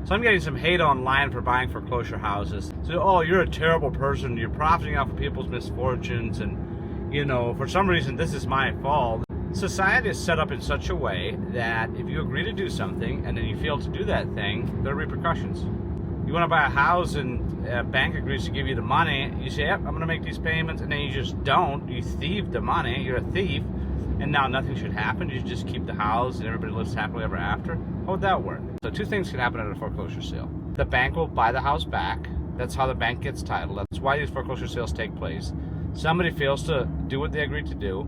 So I'm getting some hate online for buying foreclosure houses. So, oh, you're a terrible person. You're profiting off of people's misfortunes. And, you know, for some reason, this is my fault. Society is set up in such a way that if you agree to do something and then you fail to do that thing, there are repercussions. You want to buy a house and a bank agrees to give you the money. You say, yep, I'm going to make these payments. And then you just don't. You thieve the money. You're a thief. And now nothing should happen. You just keep the house and everybody lives happily ever after. How would that work? So two things can happen at a foreclosure sale. The bank will buy the house back. That's how the bank gets title. That's why these foreclosure sales take place. Somebody fails to do what they agreed to do.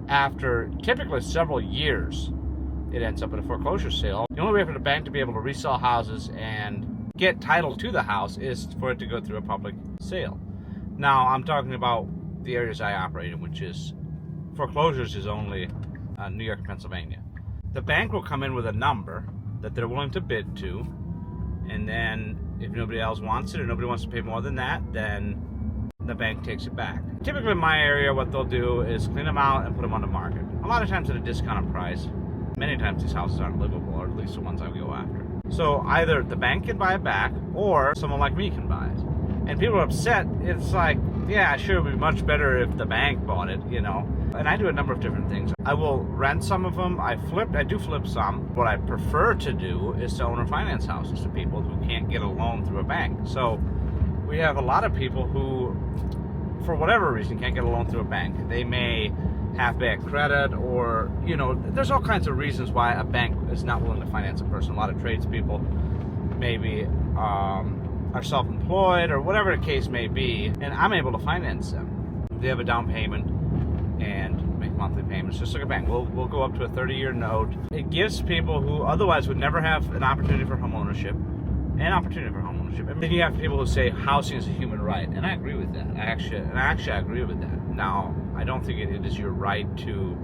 After typically several years, it ends up at a foreclosure sale. The only way for the bank to be able to resell houses and get title to the house is for it to go through a public sale. Now, I'm talking about the areas I operate in, which is foreclosures is only New York and Pennsylvania. The bank will come in with a number that they're willing to bid to, and then if nobody else wants it or nobody wants to pay more than that, then the bank takes it back. Typically in my area, what they'll do is clean them out and put them on the market. A lot of times at a discounted price. Many times these houses aren't livable, or at least the ones I go after. So either the bank can buy it back, or someone like me can buy it. And people are upset. It's like, yeah, sure, it would be much better if the bank bought it, you know. And I do a number of different things. I will rent some of them. I do flip some. What I prefer to do is to owner finance houses to people who can't get a loan through a bank. So we have a lot of people who, for whatever reason, can't get a loan through a bank. They may have bad credit, or, you know, there's all kinds of reasons why a bank is not willing to finance a person. A lot of tradespeople maybe are self-employed, or whatever the case may be, and I'm able to finance them. They have a down payment and make monthly payments, just like a bank. We'll go up to a 30-year note. It gives people who otherwise would never have an opportunity for home ownership an opportunity for home ownership. And then you have people who say housing is a human right, and I agree with that. I actually agree with that. Now, I don't think it is your right to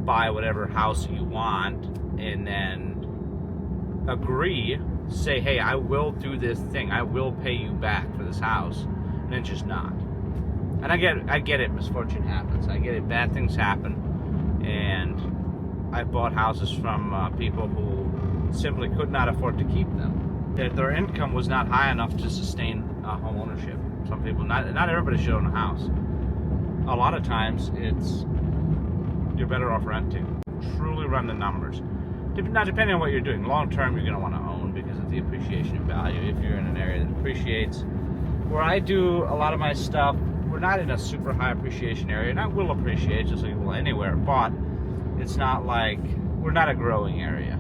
buy whatever house you want and then agree, say, hey, I will do this thing. I will pay you back for this house, and it's just not. And I get it. Misfortune happens. I get it. Bad things happen, and I've bought houses from people who simply could not afford to keep them. Their income was not high enough to sustain home ownership. Some people, not everybody should own a house. A lot of times, you're better off renting. Truly run the numbers. Now, depending on what you're doing, long term you're going to want to own because of the appreciation in value. If you're in an area that appreciates, where I do a lot of my stuff, we're not in a super high appreciation area, and I will appreciate just like it will anywhere, but it's not like we're not a growing area.